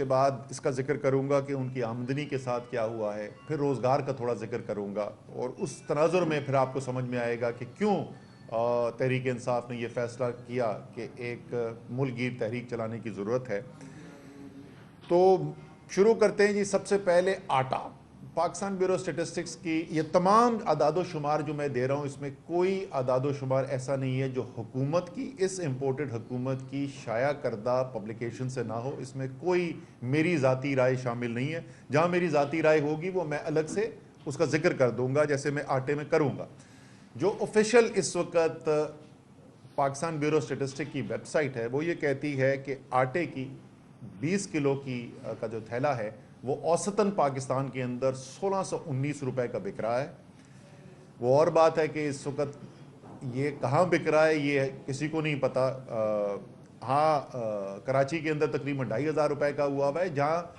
उसके बाद इसका जिक्र करूंगा कि उनकी आमदनी के साथ क्या हुआ है, फिर रोज़गार का थोड़ा जिक्र करूंगा और उस तनाजुर में फिर आपको समझ में आएगा कि क्यों तहरीक इंसाफ ने यह फैसला किया कि एक मुल्कगीर तहरीक चलाने की ज़रूरत है। तो शुरू करते हैं जी। सबसे पहले आटा। पाकिस्तान ब्यूरो स्टेटिस्टिक्स की ये तमाम अदादो शुमार जो मैं दे रहा हूँ, इसमें कोई अदादो शुमार ऐसा नहीं है जो हुकूमत की, इस इम्पोर्टेड हुकूमत की शाया करदा पब्लिकेशन से ना हो। इसमें कोई मेरी ज़ाती राय शामिल नहीं है। जहाँ मेरी ज़ाती राय होगी वो मैं अलग से उसका जिक्र कर दूंगा, जैसे मैं आटे में करूँगा। जो ऑफिशियल इस वक्त पाकिस्तान ब्यूरो स्टेटिस्टिक की वेबसाइट है वो ये कहती है कि आटे की 20 किलो की का जो थैला है वो औसतन पाकिस्तान के अंदर 1619 रुपए का बिक रहा है। वो और बात है कि इस वक्त ये कहाँ बिक रहा है ये किसी को नहीं पता। कराची के अंदर तकरीबन 2500 रुपए का हुआ है, जहाँ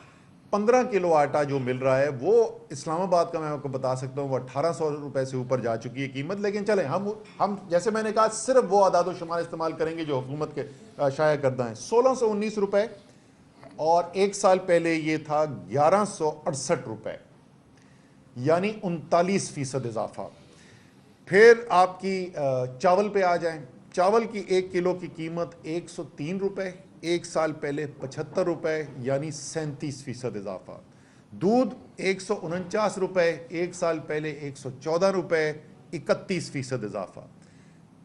15 किलो आटा जो मिल रहा है वो इस्लामाबाद का मैं आपको बता सकता हूँ वो 1800 रुपए से ऊपर जा चुकी है कीमत। लेकिन चलें, हम जैसे मैंने कहा सिर्फ वो आदादो शुमार इस्तेमाल करेंगे जो हुकूमत के शाया करदा हैं। 1619 रुपए और एक साल पहले ये था 1168 रुपए, यानी 39% इजाफा। फिर आपकी चावल पे आ जाएं। चावल की 1 किलो की कीमत 103 रुपए, एक साल पहले 75 रुपए, यानी 37% इजाफा। दूध 149 रुपए, एक साल पहले 114 रुपए, 31% इजाफा।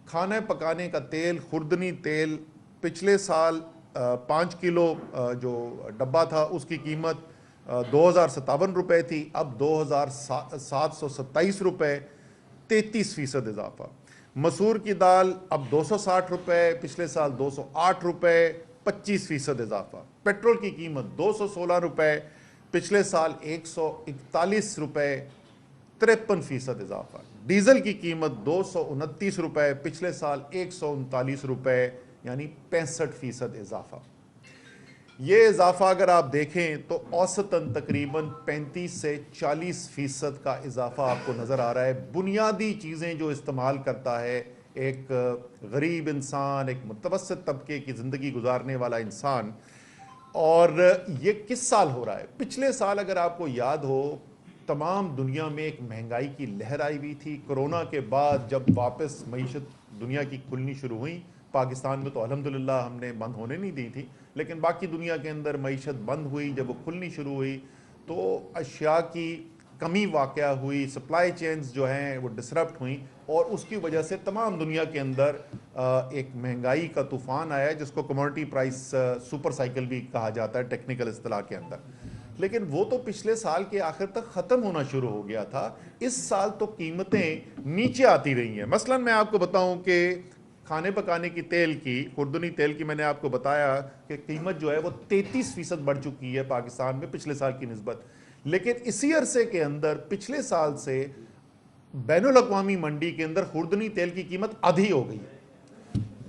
खाने पकाने का तेल, खुर्दनी तेल, पिछले साल 5 किलो जो डब्बा था उसकी कीमत 2057 रुपए थी, अब 2727 रुपए, 33% इजाफा। मसूर की दाल अब 260 रुपए, पिछले साल 208 रुपए, 25% इजाफा। पेट्रोल की कीमत 216 रुपए, पिछले साल 141 रुपए, 53% इजाफा। डीजल की कीमत 229 रुपए, पिछले साल 139 रुपए, यानी 65% इजाफा। ये इजाफा अगर आप देखें तो औसतन तकरीबन 35 से 40% का इजाफा आपको नज़र आ रहा है। बुनियादी चीज़ें जो इस्तेमाल करता है एक गरीब इंसान, एक मुतवस्सित तबके की ज़िंदगी गुजारने वाला इंसान, और ये किस साल हो रहा है? पिछले साल अगर आपको याद हो तमाम दुनिया में एक महंगाई की लहर आई हुई थी। कोरोना के बाद जब वापस मईशत दुनिया की खुलनी शुरू हुई, पाकिस्तान में तो अल्हम्दुलिल्लाह हमने बंद होने नहीं दी थी, लेकिन बाकी दुनिया के अंदर मईशत बंद हुई। जब वो खुलनी शुरू हुई तो अशिया की कमी वाक़या हुई, सप्लाई चेन्स जो हैं वो डिसरप्ट हुई, और उसकी वजह से तमाम दुनिया के अंदर एक महंगाई का तूफ़ान आया है, जिसको कमोडिटी प्राइस सुपर साइकिल भी कहा जाता है टेक्निकल इस्तिलाह के अंदर। लेकिन वो तो पिछले साल के आखिर तक ख़त्म होना शुरू हो गया था। इस साल तो कीमतें नीचे आती रही हैं। मसलन मैं आपको बताऊं कि खाने पकाने की तेल की, खुर्दनी तेल की, मैंने आपको बताया कि कीमत जो है वो 33% बढ़ चुकी है पाकिस्तान में पिछले साल की निस्बत। लेकिन इसी अरसे के अंदर पिछले साल से बैनुल अक़वामी मंडी के अंदर खुर्दनी तेल की कीमत आधी हो गई।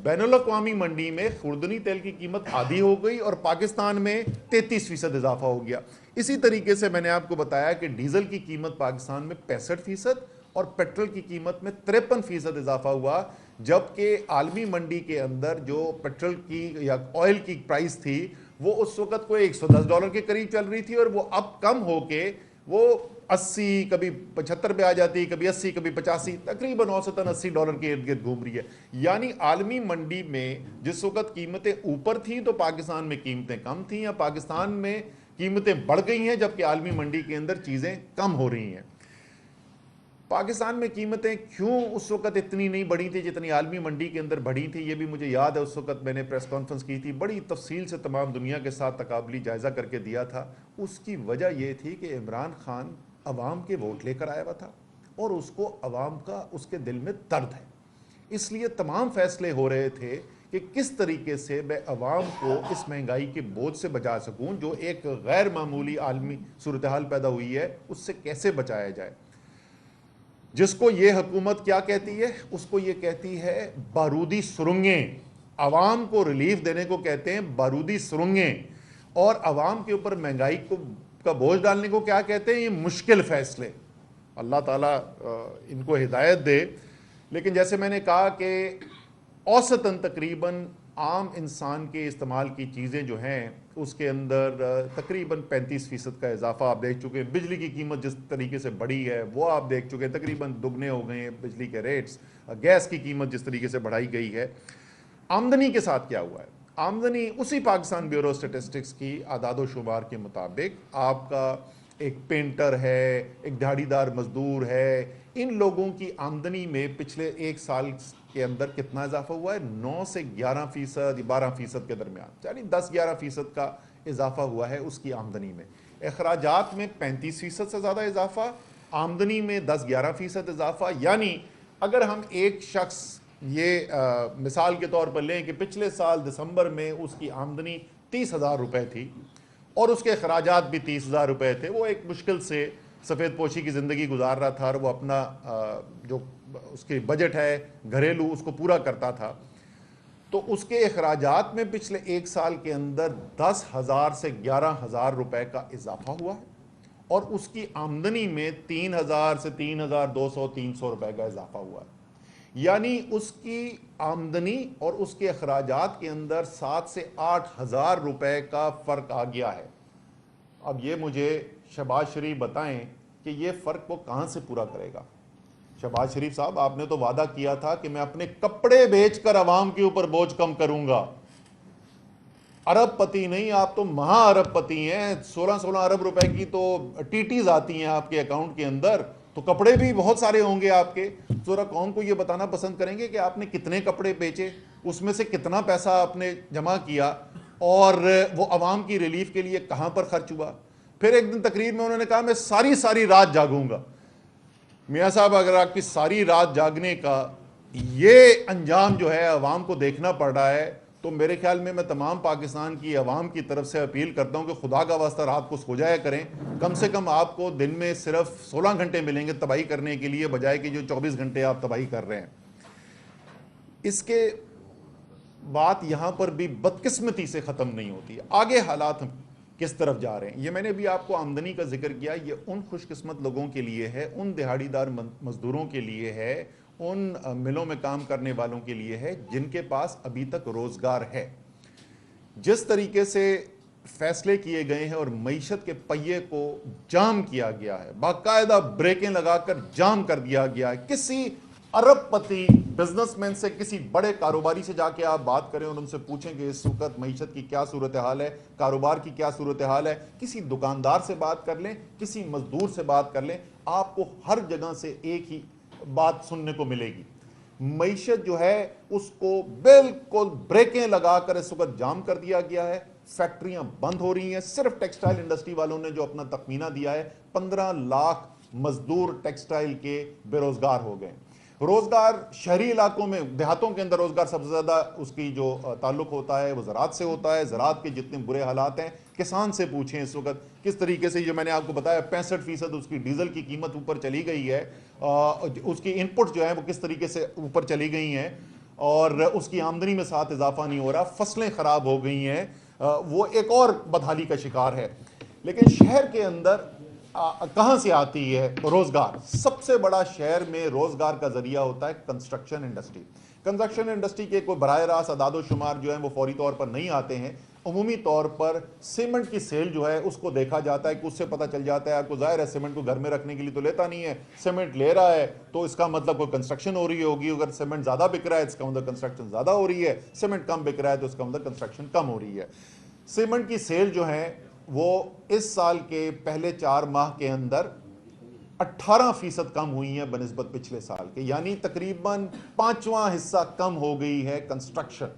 बैनुल अक़वामी मंडी में खुर्दनी तेल की कीमत आधी हो गई और पाकिस्तान में 33% इजाफा हो गया। इसी तरीके से मैंने आपको बताया कि डीजल की कीमत पाकिस्तान में 65% और पेट्रोल की कीमत में 53% इजाफा हुआ, जबकि आलमी मंडी के अंदर जो पेट्रोल की या ऑयल की प्राइस थी वो उस वक्त कोई $110 के करीब चल रही थी, और वो अब कम होके वो 80, कभी 75 पे आ जाती, कभी 80, कभी 85, तकरीबन औसतन $80 के इर्द गिर्द घूम रही है। यानी आलमी मंडी में जिस वक्त कीमतें ऊपर थी तो पाकिस्तान में कीमतें कम थी, या पाकिस्तान में कीमतें बढ़ गई हैं जबकि आलमी मंडी के अंदर चीज़ें कम हो रही हैं। पाकिस्तान में कीमतें क्यों उस वक्त इतनी नहीं बढ़ी थी जितनी आलमी मंडी के अंदर बढ़ी थी, ये भी मुझे याद है। उस वक्त मैंने प्रेस कॉन्फ्रेंस की थी, बड़ी तफसील से तमाम दुनिया के साथ तकाबली जायज़ा करके दिया था। उसकी वजह यह थी कि इमरान खान अवाम के वोट लेकर आया हुआ था और उसको अवाम का उसके दिल में दर्द है, इसलिए तमाम फैसले हो रहे थे कि किस तरीके से मैं अवाम को इस महंगाई के बोझ से बचा सकूं, जो एक गैर मामूली आलमी सूरत हाल पैदा हुई है, उससे कैसे बचाया जाए। जिसको ये हुकूमत क्या कहती है, उसको ये कहती है बारूदी सुरंगें। अवाम को रिलीफ देने को कहते हैं बारूदी सुरंगें, और अवाम के ऊपर महंगाई को का बोझ डालने को क्या कहते हैं, ये मुश्किल फैसले। अल्लाह ताला इनको हिदायत दे। लेकिन जैसे मैंने कहा कि औसतन तकरीबन आम इंसान के इस्तेमाल की चीज़ें जो हैं उसके अंदर तकरीबन 35% का इजाफा आप देख चुके हैं। बिजली की कीमत जिस तरीके से बढ़ी है वो आप देख चुके हैं, तकरीबन दुगने हो गए हैं बिजली के रेट्स। गैस की कीमत जिस तरीके से बढ़ाई गई है। आमदनी के साथ क्या हुआ है? आमदनी उसी पाकिस्तान ब्यूरो स्टेटिस्टिक्स की आदाद शुमार के मुताबिक आपका एक पेंटर है, एक दिहाड़ीदार मजदूर है, इन लोगों की आमदनी में पिछले एक साल के अंदर कितना इजाफा हुआ है? 9 से 11%, 12% के दरमियान, यानी 10-11% का इजाफा हुआ है उसकी आमदनी में। अखराजात में 35% से ज़्यादा इजाफा, आमदनी में 10-11% इजाफा। यानी अगर हम एक शख्स ये मिसाल के तौर पर लें कि पिछले साल दिसंबर में उसकी आमदनी 30,000 रुपये थी और उसके अखराजात भी 30,000 रुपये थे, वो एक मुश्किल से सफ़ेद पोशी की ज़िंदगी गुजार रहा था और वो अपना जो उसके बजट है घरेलू उसको पूरा करता था, तो उसके अखराजात में पिछले एक साल के अंदर 10,000 से 11,000 रुपये का इजाफा हुआ है और उसकी आमदनी में 3,000 से 3,200-300 रुपये का इजाफा हुआ है। यानी उसकी आमदनी और उसके अखराजात के अंदर 7 से 8,000 रुपये का फ़र्क आ गया है। अब ये मुझे शहबाज शरीफ बताएं कि ये फ़र्क वो कहाँ से पूरा करेगा? शहबाज शरीफ साहब, आपने तो वादा किया था कि मैं अपने कपड़े बेचकर अवाम के ऊपर बोझ कम करूंगा। अरबपति नहीं, आप तो महा अरबपति हैं। 16-16 अरब रुपए की तो टीटीज आती हैं आपके अकाउंट के अंदर, तो कपड़े भी बहुत सारे होंगे आपके। जरा कौन को ये बताना पसंद करेंगे कि आपने कितने कपड़े बेचे, उसमें से कितना पैसा आपने जमा किया और वो अवाम की रिलीफ के लिए कहां पर खर्च हुआ? फिर एक दिन तकरीर में उन्होंने कहा मैं सारी सारी रात जागूंगा। मियाँ साहब, अगर आपकी सारी रात जागने का ये अंजाम जो है अवाम को देखना पड़ रहा है, तो मेरे ख्याल में मैं तमाम पाकिस्तान की अवाम की तरफ से अपील करता हूं कि खुदा का वास्ता रात को सो जाया करें। कम से कम आपको दिन में सिर्फ 16 घंटे मिलेंगे तबाही करने के लिए, बजाय कि जो 24 घंटे आप तबाही कर रहे हैं। इसके बात यहां पर भी बदकिस्मती से ख़त्म नहीं होती है। आगे हालात किस तरफ जा रहे हैं, ये मैंने भी आपको आमदनी का जिक्र किया। ये उन खुशकिस्मत लोगों के लिए है, उन दिहाड़ीदार मजदूरों के लिए है, उन मिलों में काम करने वालों के लिए है जिनके पास अभी तक रोजगार है। जिस तरीके से फैसले किए गए हैं और मईशत के पहिए को जाम किया गया है, बाकायदा ब्रेकें लगाकर जाम कर दिया गया है। किसी अरबपति बिजनेसमैन से, किसी बड़े कारोबारी से जाके आप बात करें और उनसे पूछें कि इस वक्त मईशत की क्या सूरत हाल है, कारोबार की क्या सूरत हाल है, किसी दुकानदार से बात कर लें, किसी मजदूर से बात कर लें, आपको हर जगह से एक ही बात सुनने को मिलेगी। मईशत जो है उसको बिल्कुल ब्रेकें लगाकर इस वक्त जाम कर दिया गया है। फैक्ट्रियां बंद हो रही हैं। सिर्फ टेक्सटाइल इंडस्ट्री वालों ने जो अपना तखमीना दिया है, 15 लाख मजदूर टेक्सटाइल के बेरोजगार हो गए। रोजगार शहरी इलाकों में, देहातों के अंदर रोजगार सबसे ज्यादा उसकी जो ताल्लुक होता है वो ज़राअत से होता है। ज़राअत के जितने बुरे हालात हैं, किसान से पूछें इस वक्त किस तरीके से, जो मैंने आपको बताया 65% उसकी डीजल की कीमत ऊपर चली गई है, उसकी इनपुट जो है वो किस तरीके से ऊपर चली गई हैं और उसकी आमदनी में साथ इजाफा नहीं हो रहा, फसलें खराब हो गई हैं, वो एक और बदहाली का शिकार है। लेकिन शहर के अंदर कहां से आती है रोजगार? सबसे बड़ा शहर में रोजगार का जरिया होता है कंस्ट्रक्शन इंडस्ट्री। कंस्ट्रक्शन इंडस्ट्री के कोई बराह रास्त अदाद शुमार जो है वो फौरी तौर पर नहीं आते हैं। अमूमी तौर पर सीमेंट की सेल जो है उसको देखा जाता है कि उससे पता चल जाता है। आपको जाहिर है सीमेंट को घर में रखने के लिए तो लेता नहीं है, सीमेंट ले रहा है तो इसका मतलब कोई कंस्ट्रक्शन हो रही होगी। अगर सीमेंट ज्यादा बिक रहा है इसका मतलब कंस्ट्रक्शन ज्यादा हो रही है, सीमेंट कम बिक रहा है तो इसका मतलब कंस्ट्रक्शन कम हो रही है। सीमेंट की सेल जो है वो इस साल के पहले 4 माह के अंदर 18% कम हुई है बनिस्बत पिछले साल के, यानी तकरीबन 5वां हिस्सा कम हो गई है कंस्ट्रक्शन।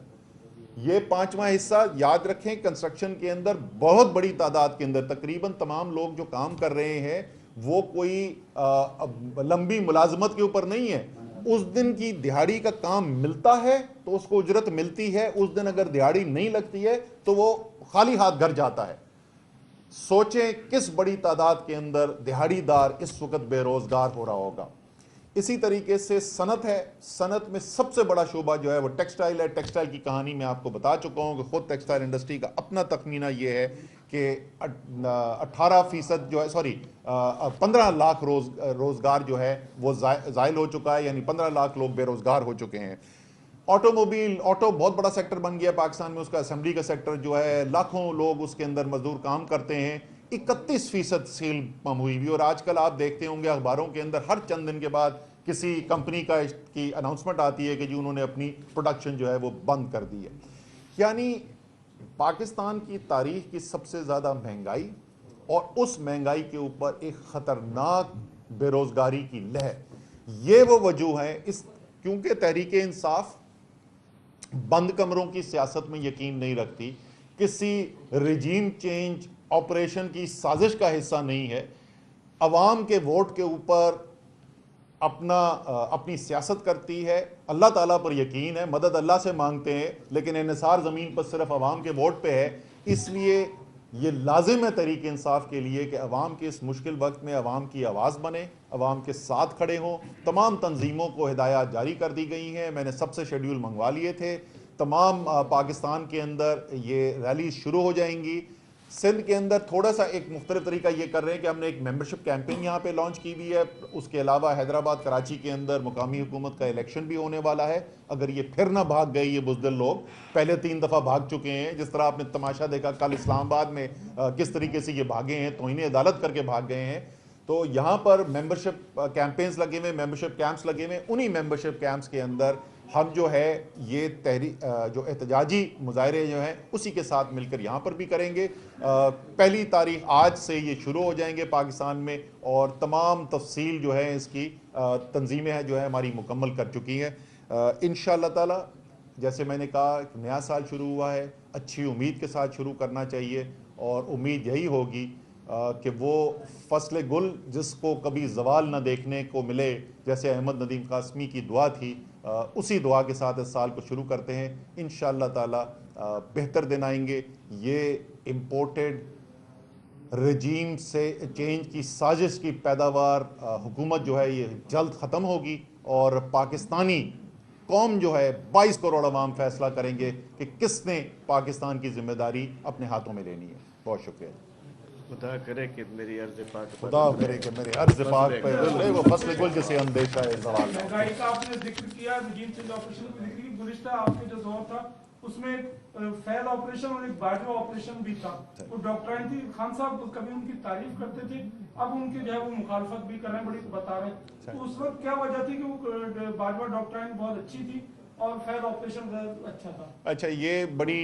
ये 5वां हिस्सा याद रखें, कंस्ट्रक्शन के अंदर बहुत बड़ी तादाद के अंदर तकरीबन तमाम लोग जो काम कर रहे हैं वो कोई लंबी मुलाजमत के ऊपर नहीं है। उस दिन की दिहाड़ी का काम मिलता है तो उसको उजरत मिलती है, उस दिन अगर दिहाड़ी नहीं लगती है तो वो खाली हाथ घर जाता है। सोचें किस बड़ी तादाद के अंदर दिहाड़ीदार इस वक्त बेरोजगार हो रहा होगा। इसी तरीके से सनत है, सनत में सबसे बड़ा शोबा जो है वो टेक्सटाइल है। टेक्सटाइल की कहानी मैं आपको बता चुका हूं कि खुद टेक्सटाइल इंडस्ट्री का अपना तखमीना ये है कि 18% जो है, सॉरी 15 लाख रोजगार जो है वो जायल हो चुका है, यानी 15 लाख लोग बेरोजगार हो चुके हैं। ऑटो बहुत बड़ा सेक्टर बन गया पाकिस्तान में, उसका असेंबली का सेक्टर जो है, लाखों लोग उसके अंदर मजदूर काम करते हैं, 31% सेल कम हुई हुई। और आजकल आप देखते होंगे अखबारों के अंदर हर चंद दिन के बाद किसी कंपनी की अनाउंसमेंट आती है कि जी उन्होंने अपनी प्रोडक्शन जो है वो बंद कर दी है। यानी पाकिस्तान की तारीख की सबसे ज़्यादा महंगाई और उस महंगाई के ऊपर एक ख़तरनाक बेरोज़गारी की लहर, ये वो वजह है। इस क्योंकि तहरीक इंसाफ बंद कमरों की सियासत में यकीन नहीं रखती, किसी रिजीम चेंज ऑपरेशन की साजिश का हिस्सा नहीं है, अवाम के वोट के ऊपर अपनी सियासत करती है, अल्लाह ताला पर यकीन है, मदद अल्लाह से मांगते हैं, लेकिन इन्हिसार ज़मीन पर सिर्फ अवाम के वोट पे है। इसलिए ये लाजिम है तहरीक इंसाफ के लिए कि अवाम के इस मुश्किल वक्त में अवाम की आवाज़ बने, अवाम के साथ खड़े हों। तमाम तंजीमों को हिदायत जारी कर दी गई हैं, मैंने सबसे शेड्यूल मंगवा लिए थे। तमाम पाकिस्तान के अंदर ये रैली शुरू हो जाएंगी। सिंध के अंदर थोड़ा सा एक मुख्तलिफ तरीका ये कर रहे हैं कि हमने एक मेंबरशिप कैंपेन यहाँ पे लॉन्च की हुई है। उसके अलावा हैदराबाद, कराची के अंदर मुकामी हुकूमत का इलेक्शन भी होने वाला है। अगर ये फिर ना भाग गए, ये बुज़दिल लोग पहले 3 दफ़ा भाग चुके हैं, जिस तरह आपने तमाशा देखा कल इस्लामाबाद में किस तरीके से ये भागे हैं, तौहीन अदालत करके भाग गए हैं। तो यहाँ पर मेंबरशिप कैंपेन्स लगे हुए, मेंबरशिप कैंप्स लगे हुए। उन्हीं मेंबरशिप कैंप्स के अंदर हम जो है ये जो एहतजाजी मुजाहरे जो हैं उसी के साथ मिलकर यहाँ पर भी करेंगे। पहली तारीख आज से ये शुरू हो जाएंगे पाकिस्तान में, और तमाम तफसील जो है इसकी तंजीमें हैं जो है हमारी मुकम्मल कर चुकी हैं। इंशाअल्लाह ताला जैसे मैंने कहा, नया साल शुरू हुआ है, अच्छी उम्मीद के साथ शुरू करना चाहिए, और उम्मीद यही होगी कि वो फसल गुल जिसको कभी जवाल न देखने को मिले, जैसे अहमद नदीम कासमी की दुआ थी, उसी दुआ के साथ इस साल को शुरू करते हैं। इंशाअल्लाह ताला बेहतर दिन आएंगे। ये इम्पोर्टेड रजीम से चेंज की साजिश की पैदावार हुकूमत जो है ये जल्द ख़त्म होगी, और पाकिस्तानी कौम जो है 22 करोड़ अवाम फैसला करेंगे कि किसने पाकिस्तान की जिम्मेदारी अपने हाथों में लेनी है। बहुत शुक्रिया। खुदा करे कि मेरी अर्ज़ पाक खुदा करे कि मेरे अर्ज़ पाक पे वो फसल गुल जैसे अंदेशा है सवाल। महंगाई का आपने जिक्र किया, रजीम चेंज ऑपरेशन का जिक्र किया। गुज़िश्ता आपके जो दौर था उसमें फेल ऑपरेशन और एक बाजवा ऑपरेशन भी था। वो डॉक्टर थी खान साहब कभी उनकी तारीफ करते थे, अब उनकी जो है वो मुखालफत भी कर रहे हैं, बड़ी बता रहे हैं। तो उस वक्त क्या वजह थी कि वो बाजवा डॉक्टर बहुत अच्छी थी और फेल ऑपरेशन अच्छा था? अच्छा, ये बड़ी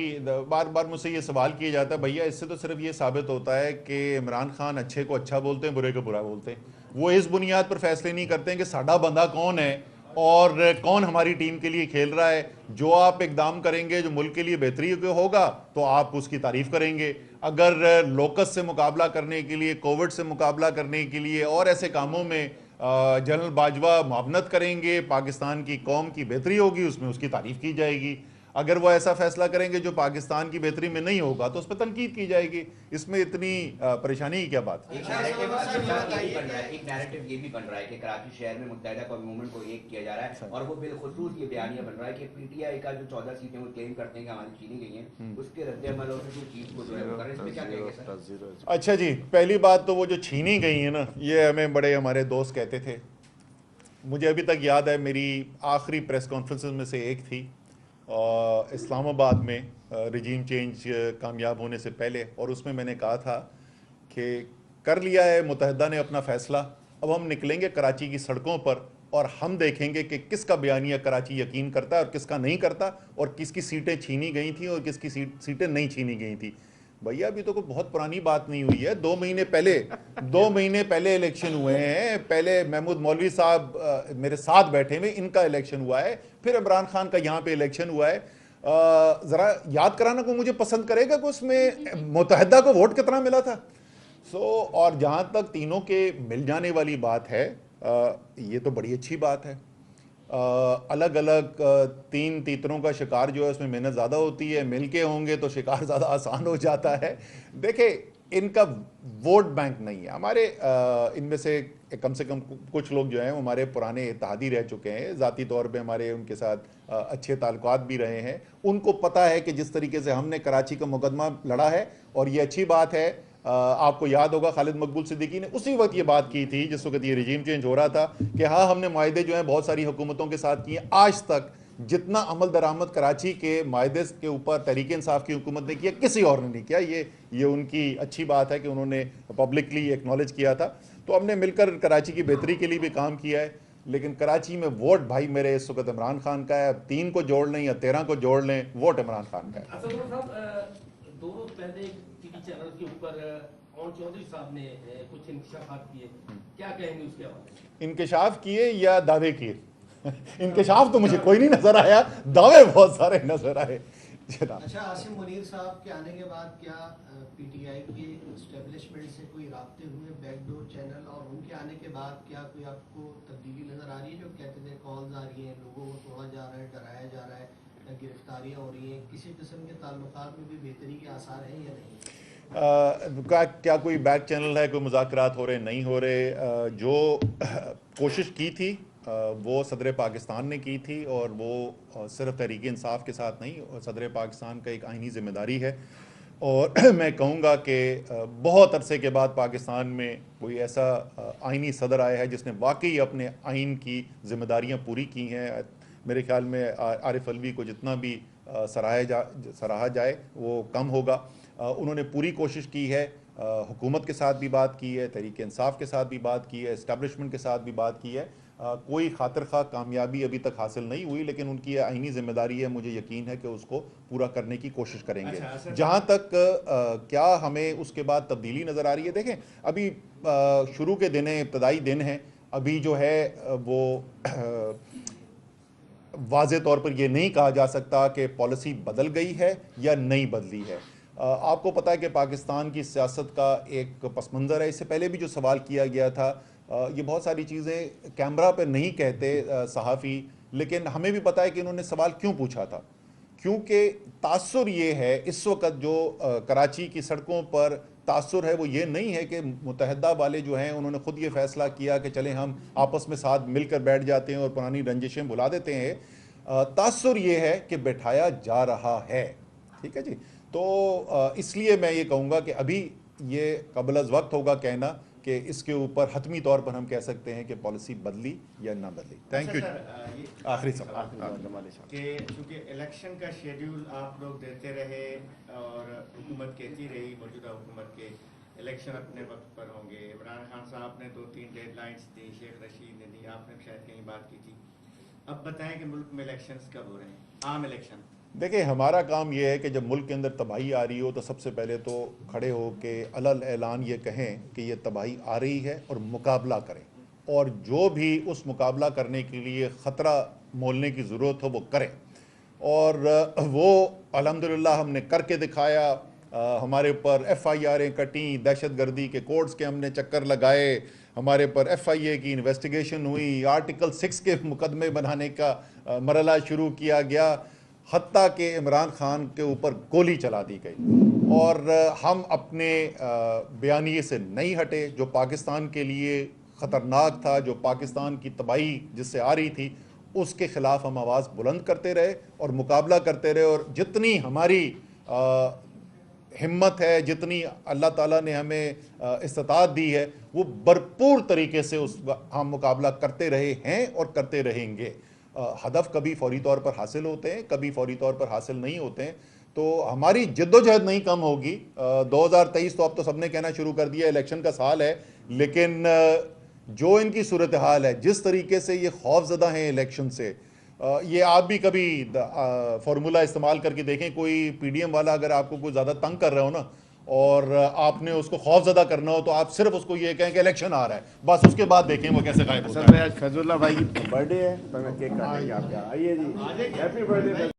बार बार मुझसे ये सवाल किया जाता है, भैया इससे तो सिर्फ ये साबित होता है कि इमरान खान अच्छे को अच्छा बोलते हैं, बुरे को बुरा बोलते हैं। वो इस बुनियाद पर फैसले नहीं करते हैं कि साडा बंदा कौन है और कौन हमारी टीम के लिए खेल रहा है। जो आप इकदाम करेंगे जो मुल्क के लिए बेहतरी होगा तो आप उसकी तारीफ करेंगे। अगर लोकस से मुकाबला करने के लिए, कोविड से मुकाबला करने के लिए और ऐसे कामों में जनरल बाजवा मुआवनत करेंगे, पाकिस्तान की कौम की बेहतरी होगी, उसमें उसकी तारीफ की जाएगी। अगर वो ऐसा फैसला करेंगे जो पाकिस्तान की बेहतरी में नहीं होगा तो उस पर तनकीद की जाएगी। इसमें इतनी परेशानी की क्या बात है? एक नैरेटिव ये भी बन रहा है कि कराची शहर में मुत्तहिदा कौमी मूवमेंट को एक किया जा रहा है, और वो बिलखुसूस ये बयानिया बन रहा है कि पीटीआई का जो 14 सीटें वो क्लेम करते हैं कि हमारी छीनी गई हैं, उसके रद्द-ए-अमल और उस चीज को जो है वो कर रहे हैं। इसमें क्या कहेंगे सर? अच्छा जी, पहली बात तो वो जो छीनी गई है ना, ये हमें बड़े हमारे दोस्त कहते थे। मुझे अभी तक याद है, मेरी आखिरी प्रेस कॉन्फ्रेंसेस में से एक थी इस्लामाबाद में रिजीम चेंज कामयाब होने से पहले, और उसमें मैंने कहा था कि कर लिया है मुत्तहिदा ने अपना फ़ैसला, अब हम निकलेंगे कराची की सड़कों पर और हम देखेंगे कि किसका बयानिया कराची यकीन करता है और किसका नहीं करता, और किसकी सीटें छीनी गई थी और किसकी सीटें नहीं छीनी गई थी। भैया अभी तो कोई बहुत पुरानी बात नहीं हुई है, 2 महीने पहले इलेक्शन हुए हैं। पहले महमूद मौलवी साहब मेरे साथ बैठे हुए, इनका इलेक्शन हुआ है, फिर इमरान खान का यहाँ पे इलेक्शन हुआ है। ज़रा याद कराना को मुझे पसंद करेगा कि उसमें मुत्तहिदा को वोट कितना मिला था। और जहाँ तक तीनों के मिल जाने वाली बात है, ये तो बड़ी अच्छी बात है। अलग अलग 3 तीतरों का शिकार जो है उसमें मेहनत ज़्यादा होती है, मिलके होंगे तो शिकार ज़्यादा आसान हो जाता है। देखिए, इनका वोट बैंक नहीं है। हमारे इनमें से कम कुछ लोग जो हैं वो हमारे पुराने इत्तेहादी रह चुके हैं, ज़ाती तौर पे हमारे उनके साथ अच्छे ताल्लुकात भी रहे हैं। उनको पता है कि जिस तरीके से हमने कराची का मुकदमा लड़ा है, और ये अच्छी बात है। आपको याद होगा खालिद मकबूल सिद्दीकी ने उसी वक्त ये बात की थी जिस वक्त ये रिजीम चेंज हो रहा था कि हाँ, हमने मुआहदे जो हैं बहुत सारी हुकूमतों के साथ किए, आज तक जितना अमल दरामद कराची के मायदे के ऊपर तहरीक इंसाफ की हुकूमत ने किया, किसी और ने नहीं किया। ये उनकी अच्छी बात है कि उन्होंने पब्लिकली एक्नॉलेज किया था। तो हमने मिलकर कराची की बेहतरी के लिए भी काम किया है। लेकिन कराची में वोट भाई मेरे इस वक्त इमरान खान का है। 3 को जोड़ लें या 13 को जोड़ लें, वोट इमरान खान का है। असद साहब, 2 रोज पहले टीवी चैनल के ऊपर और चौधरी साहब ने कुछ इंकशाफात किए, क्या कहेंगे उसके हवाले? इंकशाफ किए या दावे किए? इंकशाफ तो मुझे कोई नहीं नजर आया, दावे बहुत सारे नजर आए। अच्छा, आसिम मुनीर साहब के आने के बाद क्या पीटीआई के एस्टेब्लिशमेंट से कोई राब्ते हुए बैकडोर चैनल, और उनके आने के बाद क्या कोई आपको तब्दीली नजर आ रही है? जो कहते थे कॉल्स आ रही हैं, लोगों को तोड़ा जा रहा है, डराया जा रहा है, गिरफ्तारियां हो रही हैं, किसी किस्म के ताल्लुकात में भी बेहतरी के आसार हैं या नहीं? क्या कोई बैक चैनल है, कोई मुज़ाकरात हो रहे नहीं हो रहे? जो कोशिश की थी वो सदर पाकिस्तान ने की थी, और वो सिर्फ तहरीक इंसाफ के साथ नहीं, सदर पाकिस्तान का एक आइनी ज़िम्मेदारी है। और मैं कहूँगा कि बहुत अरसे के बाद पाकिस्तान में कोई ऐसा आइनी सदर आया है जिसने वाकई अपने आइन की ज़िम्मेदारियाँ पूरी की हैं। मेरे ख्याल में आरिफ अलवी को जितना भी सराहा जाए वो कम होगा। उन्होंने पूरी कोशिश की है, हुकूमत के साथ भी बात की है, तहरीक इंसाफ के साथ भी बात की है, इस्टेब्लिशमेंट के साथ भी बात की है। कोई खातिर खा कामयाबी अभी तक हासिल नहीं हुई, लेकिन उनकी आईनी जिम्मेदारी है, मुझे यकीन है कि उसको पूरा करने की कोशिश करेंगे। जहाँ तक क्या हमें उसके बाद तब्दीली नज़र आ रही है, देखें अभी शुरू के दिन हैं, इब्तदाई दिन हैं, अभी जो है वो वाज़े तौर पर यह नहीं कहा जा सकता कि पॉलिसी बदल गई है या नहीं बदली है। आपको पता है कि पाकिस्तान की सियासत का एक पस मंज़र है। इससे पहले भी जो सवाल किया गया था, ये बहुत सारी चीज़ें कैमरा पर नहीं कहते सहाफ़ी, लेकिन हमें भी पता है कि इन्होंने सवाल क्यों पूछा था। क्योंकि तासुर ये है इस वक्त जो कराची की सड़कों पर तासुर है, वो ये नहीं है कि मुत्तहिदा वाले जो हैं उन्होंने ख़ुद ये फ़ैसला किया कि चलें हम आपस में साथ मिलकर बैठ जाते हैं और पुरानी रंजिशें भुला देते हैं। तासुर ये है कि बैठाया जा रहा है, ठीक है जी। तो इसलिए मैं ये कहूँगा कि अभी ये कबल अज़ वक्त होगा कहना कि इसके ऊपर हतमी तौर पर हम कह सकते हैं कि पॉलिसी बदली या ना बदली। Thank you. आखिरी सवाल कि चूँकि इलेक्शन का शेड्यूल आप लोग देते रहे और हुकूमत कहती रही, मौजूदा हुकूमत के इलेक्शन अपने वक्त पर होंगे, इमरान खान साहब ने 2-3 डेडलाइंस दी, शेख रशीद ने दी, आपने शायद कहीं बात की थी। अब बताएं कि मुल्क में इलेक्शंस कब हो रहे हैं, आम इलेक्शन? देखिए, हमारा काम यह है कि जब मुल्क के अंदर तबाही आ रही हो तो सबसे पहले तो खड़े हो के अलल ऐलान ये कहें कि ये तबाही आ रही है और मुकाबला करें, और जो भी उस मुकाबला करने के लिए ख़तरा मोलने की ज़रूरत हो वो करें। और वो अल्हम्दुलिल्लाह हमने करके दिखाया। हमारे ऊपर FIRें कटी, दहशतगर्दी के कोर्ट्स के हमने चक्कर लगाए, हमारे पर FIA की इन्वेस्टिगेशन हुई, आर्टिकल 6 के मुकदमे बनाने का मरला शुरू किया गया, हत्ता के इमरान खान के ऊपर गोली चला दी गई। और हम अपने बयानिए से नहीं हटे। जो पाकिस्तान के लिए ख़तरनाक था, जो पाकिस्तान की तबाही जिससे आ रही थी, उसके ख़िलाफ़ हम आवाज़ बुलंद करते रहे और मुकाबला करते रहे। और जितनी हमारी हिम्मत है, जितनी अल्लाह ताला ने हमें इस्तात दी है, वो भरपूर तरीके से उस हम मुकाबला करते रहे हैं और करते रहेंगे। हदफ कभी फौरी तौर पर हासिल होते हैं, कभी फौरी तौर पर हासिल नहीं होते हैं। तो हमारी जद्दोजहद नहीं कम होगी। 2023 तो अब तो सबने कहना शुरू कर दिया इलेक्शन का साल है, लेकिन जो इनकी सूरत हाल है, जिस तरीके से ये खौफजदा हैं इलेक्शन से, ये आप भी कभी फार्मूला इस्तेमाल करके देखें। कोई PDM वाला अगर आपको कोई ज़्यादा तंग कर रहा हो ना, और आपने उसको खौफजदा करना हो, तो आप सिर्फ उसको ये कहें कि इलेक्शन आ रहा है, बस उसके बाद देखें वो कैसे गायब होता है। आज फैजुल्लाह भाई की बर्थडे है, तो मैं केक काटेंगे आपके यहाँ। आइए जी, हैप्पी बर्थडे।